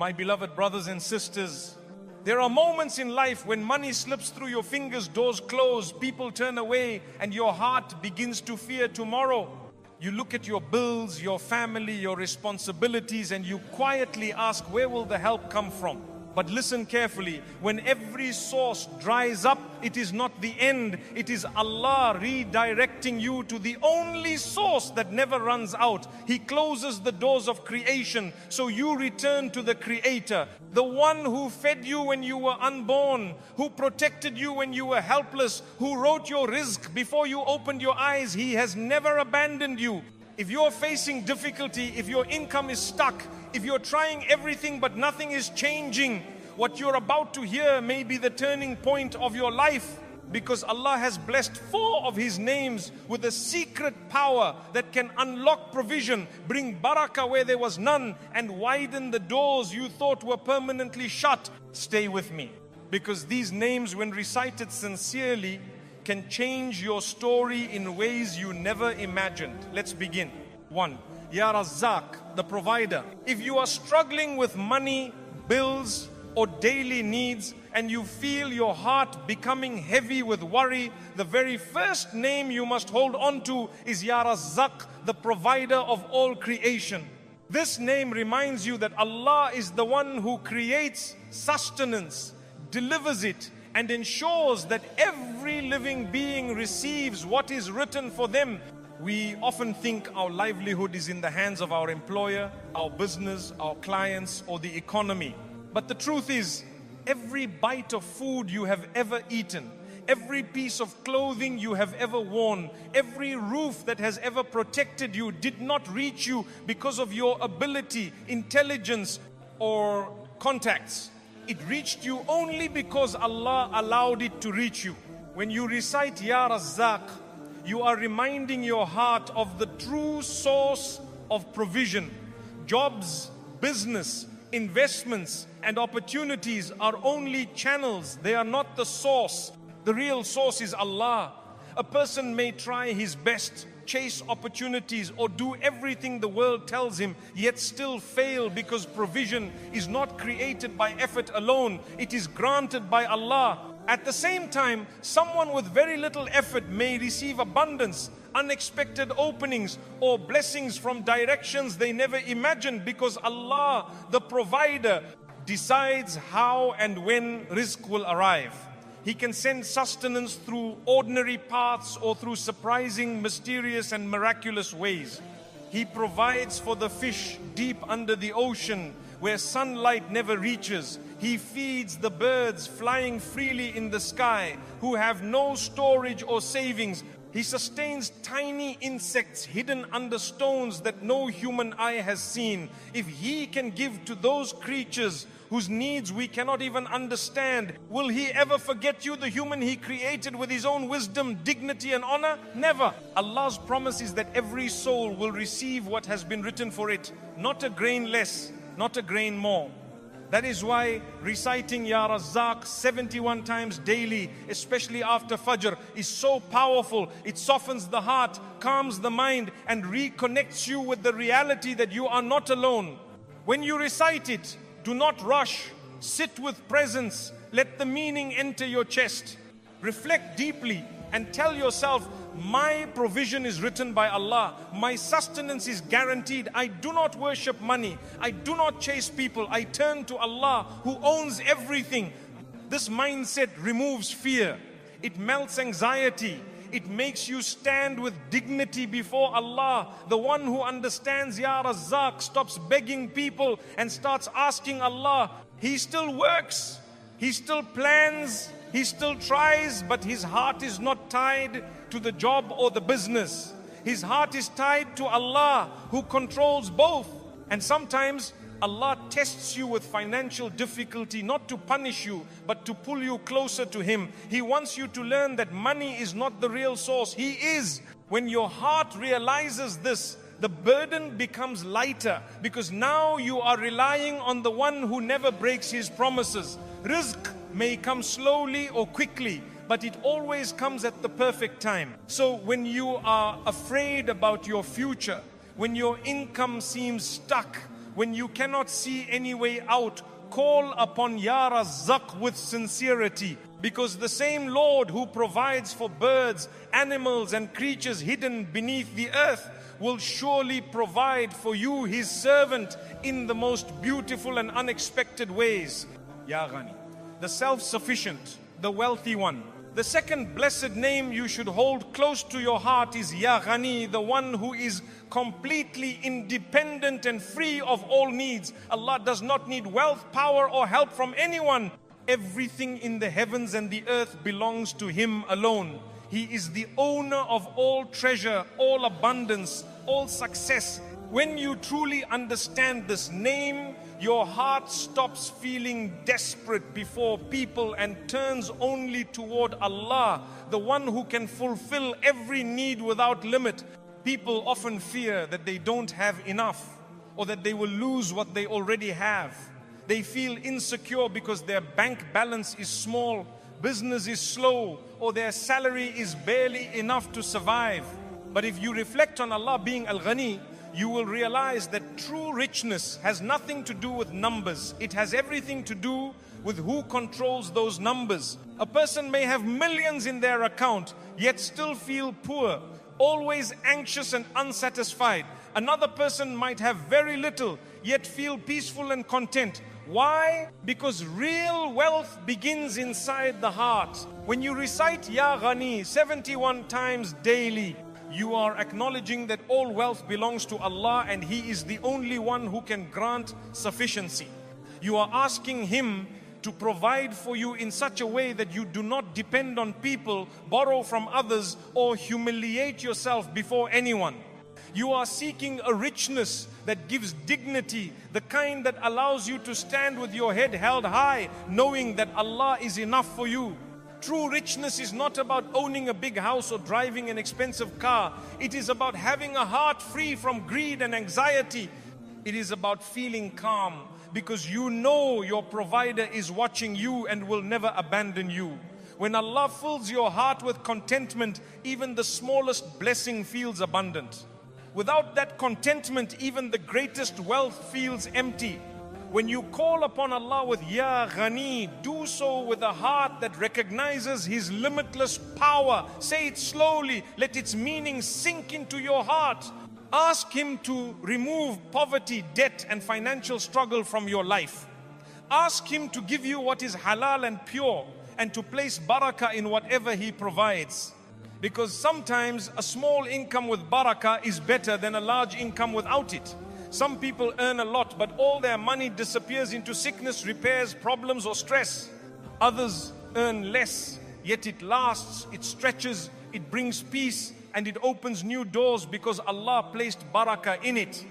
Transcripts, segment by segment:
My beloved brothers and sisters, there are moments in life when money slips through your fingers, doors close, people turn away, and your heart begins to fear tomorrow. You look at your bills, your family, your responsibilities, and you quietly ask, where will the help come from? But listen carefully, when every source dries up, it is not the end. It is Allah redirecting you to the only source that never runs out. He closes the doors of creation, so you return to the Creator, the one who fed you when you were unborn, who protected you when you were helpless, who wrote your rizq before you opened your eyes. He has never abandoned you. If you're facing difficulty, if your income is stuck, if you're trying everything but nothing is changing, what you're about to hear may be the turning point of your life, because Allah has blessed 4 of His names with a secret power that can unlock provision, bring barakah where there was none, and widen the doors you thought were permanently shut. Stay with me, because these names, when recited sincerely, can change your story in ways you never imagined. Let's begin. 1. Ya Razzaq, the provider. If you are struggling with money, bills, or daily needs, and you feel your heart becoming heavy with worry, the very first name you must hold on to is Ya Razzaq, the provider of all creation. This name reminds you that Allah is the one who creates sustenance, delivers it, and ensures that every living being receives what is written for them. We often think our livelihood is in the hands of our employer, our business, our clients, or the economy. But the truth is, every bite of food you have ever eaten, every piece of clothing you have ever worn, every roof that has ever protected you did not reach you because of your ability, intelligence, or contacts. It reached you only because Allah allowed it to reach you. When you recite Ya Razzaq, you are reminding your heart of the true source of provision. Jobs, business, investments, and opportunities are only channels. They are not the source. The real source is Allah. A person may try his best, chase opportunities, or do everything the world tells him, yet still fail, because provision is not created by effort alone. It is granted by Allah. At the same time, someone with very little effort may receive abundance, unexpected openings, or blessings from directions they never imagined, because Allah, the provider, decides how and when rizq will arrive. He can send sustenance through ordinary paths or through surprising, mysterious, and miraculous ways. He provides for the fish deep under the ocean where sunlight never reaches. He feeds the birds flying freely in the sky who have no storage or savings. He sustains tiny insects hidden under stones that no human eye has seen. If He can give to those creatures whose needs we cannot even understand, will He ever forget you, the human He created with His own wisdom, dignity, and honor? Never. Allah's promise is that every soul will receive what has been written for it, not a grain less, not a grain more. That is why reciting Ya Razzaq 71 times daily, especially after Fajr, is so powerful. It softens the heart, calms the mind, and reconnects you with the reality that you are not alone. When you recite it, do not rush. Sit with presence. Let the meaning enter your chest. Reflect deeply and tell yourself, my provision is written by Allah. My sustenance is guaranteed. I do not worship money. I do not chase people. I turn to Allah who owns everything. This mindset removes fear. It melts anxiety. It makes you stand with dignity before Allah. The one who understands Ya Razzaq stops begging people and starts asking Allah. He still works. He still plans. He still tries, but his heart is not tied to the job or the business. His heart is tied to Allah who controls both. And sometimes Allah tests you with financial difficulty, not to punish you, but to pull you closer to Him. He wants you to learn that money is not the real source. He is. When your heart realizes this, the burden becomes lighter, because now you are relying on the one who never breaks His promises. Rizq may come slowly or quickly, but it always comes at the perfect time. So when you are afraid about your future, when your income seems stuck, When you cannot see any way out, call upon Ya Razzaq with sincerity. Because the same Lord who provides for birds, animals and creatures hidden beneath the earth will surely provide for you, His servant, in the most beautiful and unexpected ways. Ya Ghani, the self-sufficient, the wealthy one. The second blessed name you should hold close to your heart is Ya Ghani, the one who is completely independent and free of all needs. Allah does not need wealth, power or help from anyone. Everything in the heavens and the earth belongs to Him alone. He is the owner of all treasure, all abundance, all success. When you truly understand this name, your heart stops feeling desperate before people and turns only toward Allah, the one who can fulfill every need without limit. People often fear that they don't have enough or that they will lose what they already have. They feel insecure because their bank balance is small, business is slow, or their salary is barely enough to survive. But if you reflect on Allah being Al-Ghani, you will realize that true richness has nothing to do with numbers. It has everything to do with who controls those numbers. A person may have millions in their account, yet still feel poor, always anxious and unsatisfied. Another person might have very little, yet feel peaceful and content. Why? Because real wealth begins inside the heart. When you recite Ya Ghani 71 times daily, you are acknowledging that all wealth belongs to Allah and He is the only one who can grant sufficiency. You are asking Him to provide for you in such a way that you do not depend on people, borrow from others, or humiliate yourself before anyone. You are seeking a richness that gives dignity, the kind that allows you to stand with your head held high, knowing that Allah is enough for you. True richness is not about owning a big house or driving an expensive car. It is about having a heart free from greed and anxiety. It is about feeling calm because you know your provider is watching you and will never abandon you. When Allah fills your heart with contentment, even the smallest blessing feels abundant. Without that contentment, even the greatest wealth feels empty. When you call upon Allah with Ya Ghani, do so with a heart that recognizes His limitless power. Say it slowly, let its meaning sink into your heart. Ask Him to remove poverty, debt and financial struggle from your life. Ask Him to give you what is halal and pure and to place barakah in whatever He provides. Because sometimes a small income with barakah is better than a large income without it. Some people earn a lot, but all their money disappears into sickness, repairs, problems or stress. Others earn less, yet it lasts, it stretches, it brings peace and it opens new doors because Allah placed barakah in it.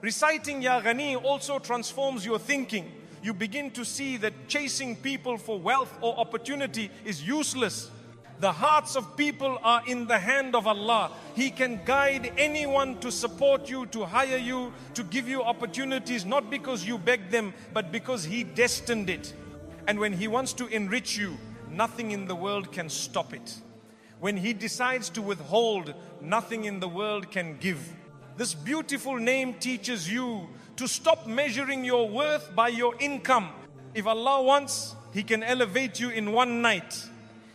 Reciting Ya Ghani also transforms your thinking. You begin to see that chasing people for wealth or opportunity is useless. The hearts of people are in the hand of Allah. He can guide anyone to support you, to hire you, to give you opportunities, not because you begged them, but because He destined it. And when He wants to enrich you, nothing in the world can stop it. When He decides to withhold, nothing in the world can give. This beautiful name teaches you to stop measuring your worth by your income. If Allah wants, He can elevate you in one night.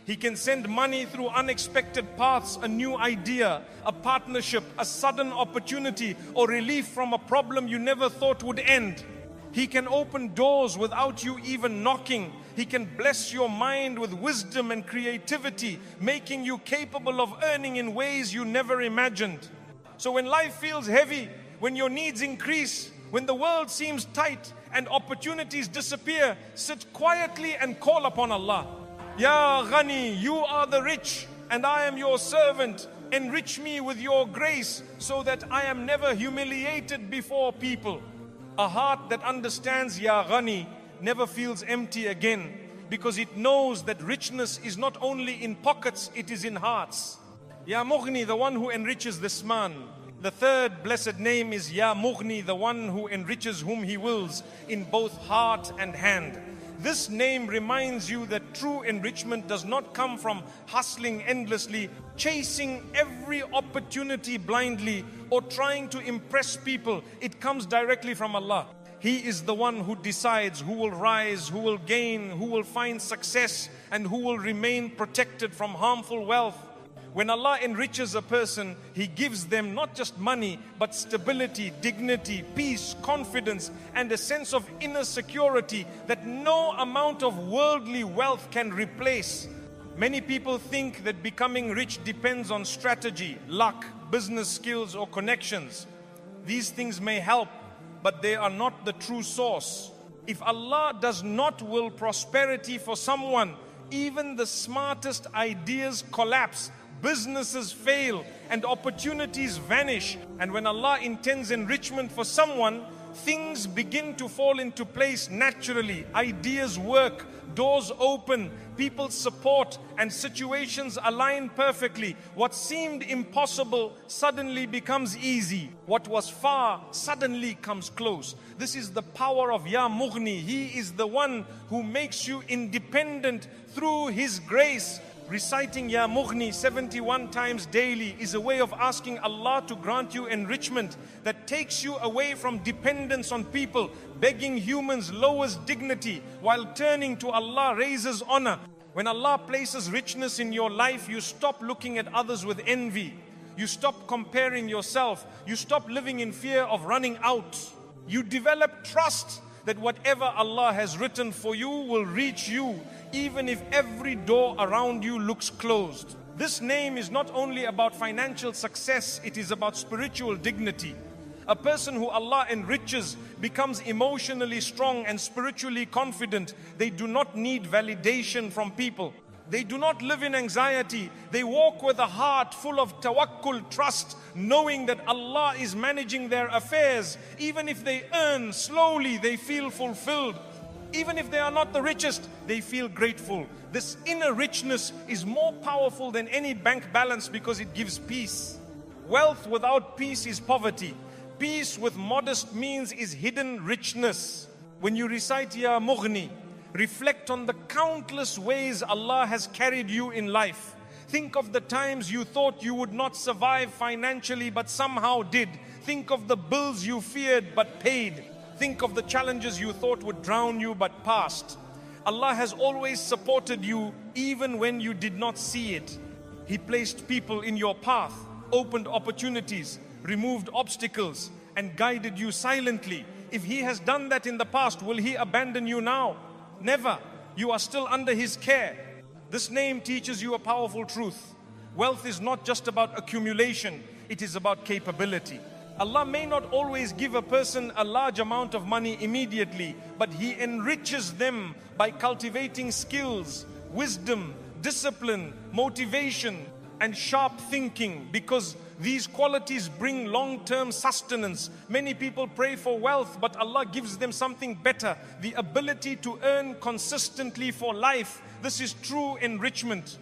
He can send money through unexpected paths, a new idea, a partnership, a sudden opportunity, or relief from a problem you never thought would end. He can open doors without you even knocking. He can bless your mind with wisdom and creativity, making you capable of earning in ways you never imagined. So when life feels heavy, when your needs increase, when the world seems tight and opportunities disappear, sit quietly and call upon Allah. Ya Ghani, you are the rich and I am your servant. Enrich me with your grace so that I am never humiliated before people. A heart that understands Ya Ghani never feels empty again because it knows that richness is not only in pockets, it is in hearts. Ya Mughni, the one who enriches this man. The third blessed name is Ya Mughni, the one who enriches whom He wills in both heart and hand. This name reminds you that true enrichment does not come from hustling endlessly, chasing every opportunity blindly, or trying to impress people. It comes directly from Allah. He is the one who decides who will rise, who will gain, who will find success, and who will remain protected from harmful wealth. When Allah enriches a person, He gives them not just money, but stability, dignity, peace, confidence, and a sense of inner security that no amount of worldly wealth can replace. Many people think that becoming rich depends on strategy, luck, business skills, or connections. These things may help, but they are not the true source. If Allah does not will prosperity for someone, even the smartest ideas collapse, businesses fail, and opportunities vanish. And when Allah intends enrichment for someone, things begin to fall into place naturally. Ideas work, doors open, people support, and situations align perfectly. What seemed impossible suddenly becomes easy. What was far suddenly comes close. This is the power of Ya Mughni. He is the one who makes you independent through His grace. Reciting Ya Mughni 71 times daily is a way of asking Allah to grant you enrichment that takes you away from dependence on people. Begging humans lowers dignity, while turning to Allah raises honor. When Allah places richness in your life, you stop looking at others with envy. You stop comparing yourself. You stop living in fear of running out. You develop trust that whatever Allah has written for you will reach you, even if every door around you looks closed. This name is not only about financial success, it is about spiritual dignity. A person who Allah enriches becomes emotionally strong and spiritually confident. They do not need validation from people. They do not live in anxiety. They walk with a heart full of tawakkul, trust, knowing that Allah is managing their affairs. Even if they earn slowly, they feel fulfilled. Even if they are not the richest, they feel grateful. This inner richness is more powerful than any bank balance because it gives peace. Wealth without peace is poverty. Peace with modest means is hidden richness. When you recite Ya Mughni, reflect on the countless ways Allah has carried you in life. Think of the times you thought you would not survive financially but somehow did. Think of the bills you feared but paid. Think of the challenges you thought would drown you but passed. Allah has always supported you even when you did not see it. He placed people in your path, opened opportunities, removed obstacles, and guided you silently. If He has done that in the past, will He abandon you now? Never. You are still under His care. This name teaches you a powerful truth. Wealth is not just about accumulation, it is about capability. Allah may not always give a person a large amount of money immediately, but He enriches them by cultivating skills, wisdom, discipline, motivation, and sharp thinking, because these qualities bring long-term sustenance. Many people pray for wealth, but Allah gives them something better, the ability to earn consistently for life. This is true enrichment.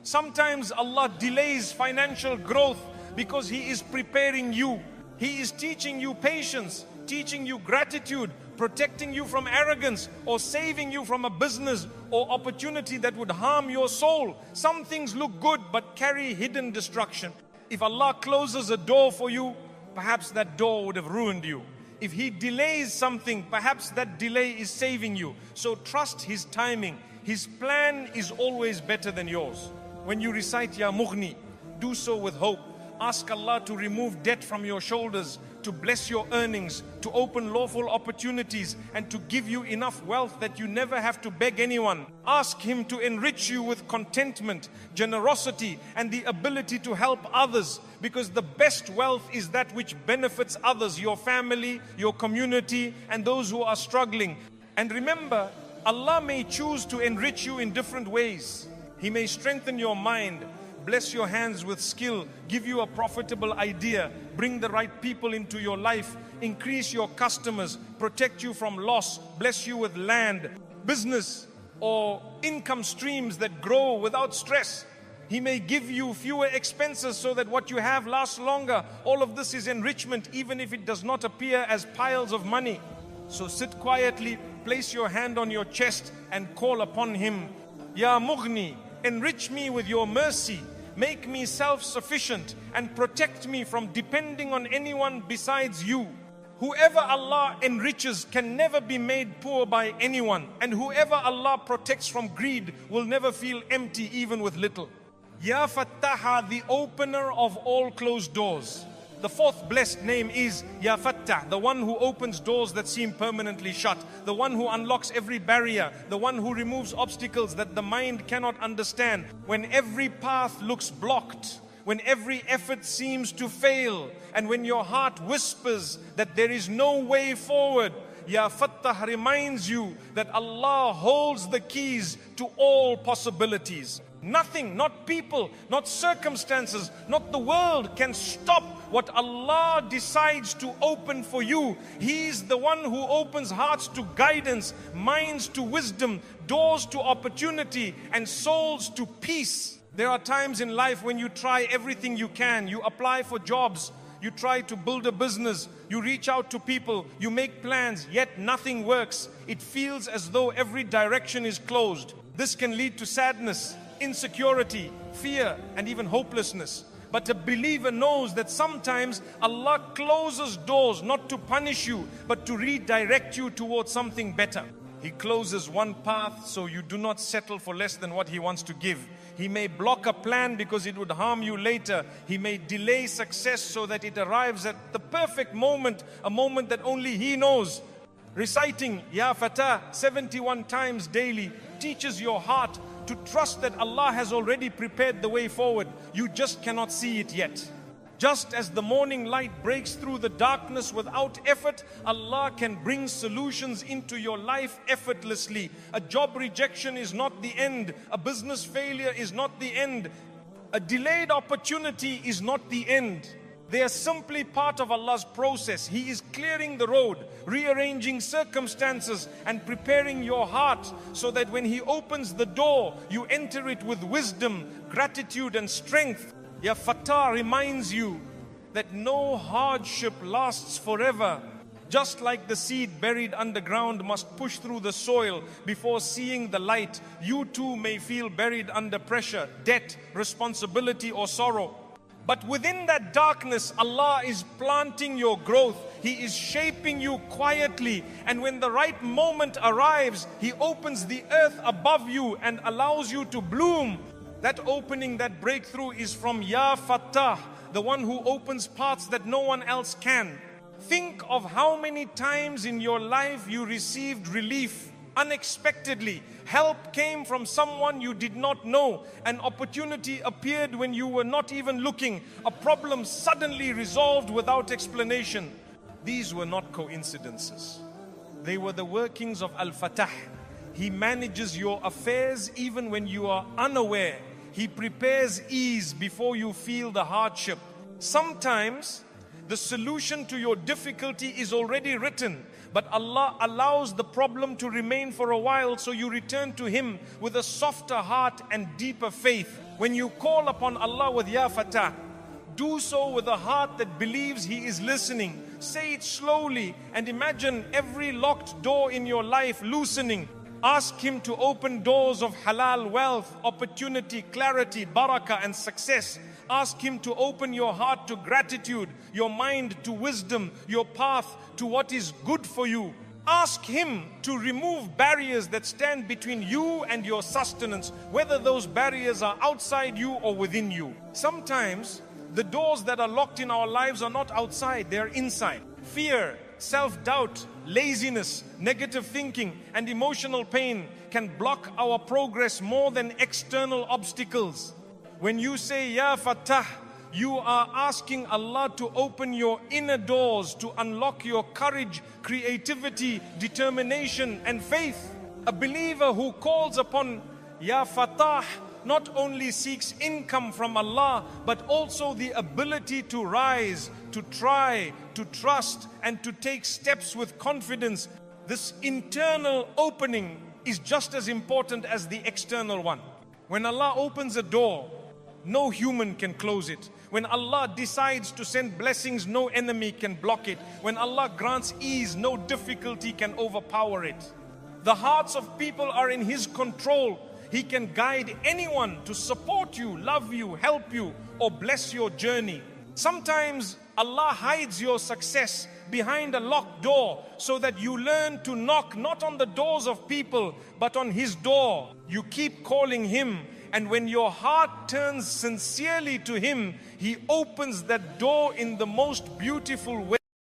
Sometimes Allah delays financial growth because He is preparing you. He is teaching you patience, teaching you gratitude, protecting you from arrogance, or saving you from a business or opportunity that would harm your soul. Some things look good but carry hidden destruction. If Allah closes a door for you, perhaps that door would have ruined you. If He delays something, perhaps that delay is saving you. So trust His timing. His plan is always better than yours. When you recite Ya Mughni, do so with hope. Ask Allah to remove debt from your shoulders, to bless your earnings, to open lawful opportunities, and to give you enough wealth that you never have to beg anyone. Ask Him to enrich you with contentment, generosity, and the ability to help others, because the best wealth is that which benefits others, your family, your community, and those who are struggling. And remember, Allah may choose to enrich you in different ways. He may strengthen your mind, bless your hands with skill, give you a profitable idea, bring the right people into your life, increase your customers, protect you from loss, bless you with land, business, or income streams that grow without stress. He may give you fewer expenses so that what you have lasts longer. All of this is enrichment, even if it does not appear as piles of money. So sit quietly, place your hand on your chest and call upon Him. Ya Mughni, enrich me with your mercy. Make me self-sufficient and protect me from depending on anyone besides you. Whoever Allah enriches can never be made poor by anyone. And whoever Allah protects from greed will never feel empty even with little. Ya Fattaha, the opener of all closed doors. The fourth blessed name is Ya Fattah, the one who opens doors that seem permanently shut, the one who unlocks every barrier, the one who removes obstacles that the mind cannot understand. When every path looks blocked, when every effort seems to fail, and when your heart whispers that there is no way forward, Ya Fattah reminds you that Allah holds the keys to all possibilities. Nothing, not people, not circumstances, not the world can stop what Allah decides to open for you. He is the one who opens hearts to guidance, minds to wisdom, doors to opportunity, and souls to peace. There are times in life when you try everything you can. You apply for jobs, you try to build a business, you reach out to people, you make plans, yet nothing works. It feels as though every direction is closed. This can lead to sadness, insecurity, fear, and even hopelessness. But a believer knows that sometimes Allah closes doors not to punish you, but to redirect you towards something better. He closes one path so you do not settle for less than what He wants to give. He may block a plan because it would harm you later. He may delay success so that it arrives at the perfect moment, a moment that only He knows. Reciting Ya Fatah 71 times daily teaches your heart to trust that Allah has already prepared the way forward. You just cannot see it yet. Just as the morning light breaks through the darkness without effort, Allah can bring solutions into your life effortlessly. A job rejection is not the end. A business failure is not the end. A delayed opportunity is not the end. They are simply part of Allah's process. He is clearing the road, rearranging circumstances, and preparing your heart so that when He opens the door, you enter it with wisdom, gratitude, and strength. Ya Fatah reminds you that no hardship lasts forever. Just like the seed buried underground must push through the soil before seeing the light, you too may feel buried under pressure, debt, responsibility, or sorrow. But within that darkness, Allah is planting your growth. He is shaping you quietly. And when the right moment arrives, He opens the earth above you and allows you to bloom. That opening, that breakthrough is from Ya Fattah, the one who opens paths that no one else can. Think of how many times in your life you received relief unexpectedly. Help came from someone you did not know. An opportunity appeared when you were not even looking. A problem suddenly resolved without explanation. These were not coincidences. They were the workings of Al-Fatah. He manages your affairs even when you are unaware. He prepares ease before you feel the hardship. Sometimes the solution to your difficulty is already written, but Allah allows the problem to remain for a while so you return to Him with a softer heart and deeper faith. When you call upon Allah with Ya Fatah, do so with a heart that believes He is listening. Say it slowly and imagine every locked door in your life loosening. Ask Him to open doors of halal wealth, opportunity, clarity, barakah, and success. Ask Him to open your heart to gratitude, your mind to wisdom, your path to what is good for you. Ask Him to remove barriers that stand between you and your sustenance, whether those barriers are outside you or within you. Sometimes the doors that are locked in our lives are not outside, they are inside. Fear, self-doubt, laziness, negative thinking, and emotional pain can block our progress more than external obstacles. When you say Ya Fatah, you are asking Allah to open your inner doors to unlock your courage, creativity, determination, and faith. A believer who calls upon Ya Fatah not only seeks income from Allah, but also the ability to rise, to try, to trust, and to take steps with confidence. This internal opening is just as important as the external one. When Allah opens a door, no human can close it. When Allah decides to send blessings, no enemy can block it. When Allah grants ease, no difficulty can overpower it. The hearts of people are in His control. He can guide anyone to support you, love you, help you, or bless your journey. Sometimes Allah hides your success behind a locked door, so that you learn to knock not on the doors of people, but on His door. You keep calling Him, and when your heart turns sincerely to Him, He opens that door in the most beautiful way.